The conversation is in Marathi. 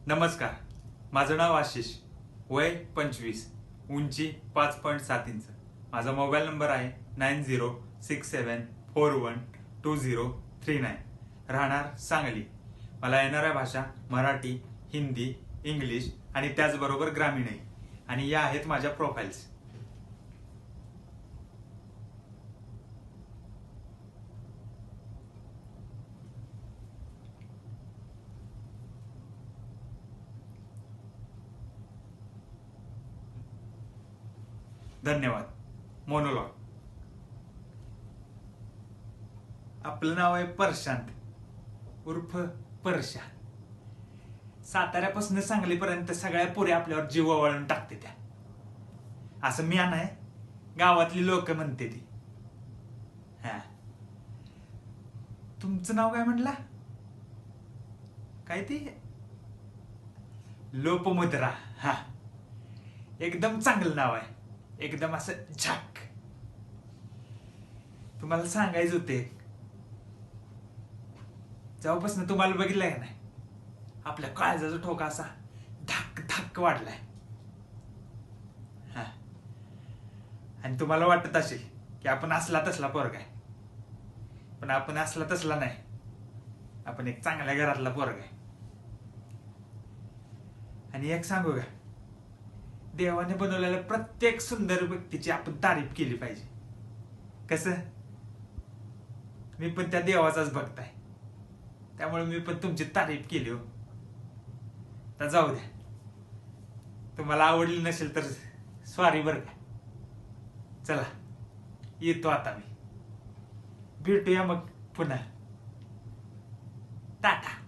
नमस्कार, माझं नाव आशिष, वय 25, उंची 5.7 इंच. माझा मोबाईल नंबर आहे 9067412039. राहणार सांगली. मला येणाऱ्या भाषा मराठी, हिंदी, इंग्लिश आणि त्याचबरोबर ग्रामीणही. आणि या आहेत माझ्या प्रोफाईल्स. धन्यवाद. मोनोलॉग. आपलं नाव आहे प्रशांत उर्फ परशा. साताऱ्यापासून सांगलीपर्यंत सगळ्या पुऱ्या आपल्यावर जीव ओवाळून टाकते त्या. असं मी नाही, गावातली लोक म्हणते ती. हा, तुमचं नाव काय म्हटला? काय ती लोपमुद्रा. हा, एकदम चांगलं नाव आहे, एकदम असं झक. तुम्हाला सांगायचं होते, जेव्हापासून तुम्हाला बघितलंय का नाही, आपल्या काळजाचा ठोका असा धक धक वाढलाय. हा, आणि तुम्हाला वाटत असेल की आपण असला तसला पोरगा आहे, पण आपण असला तसला नाही. आपण एक चांगल्या घरातला पोरगा आहे. आणि एक सांगू का, देवाने बनवलेल्या प्रत्येक सुंदर व्यक्तीची आपण तारीफ केली पाहिजे. कसं, मी पण त्या देवाचाच भक्त आहे, त्यामुळे मी पण तुमची तारीफ केली हो. तर जाऊ द्या, तुम्हाला आवडली नसेल तर सॉरी बरं का. चला, येतो आता मी. भेटूया मग पुन्हा. टाटा.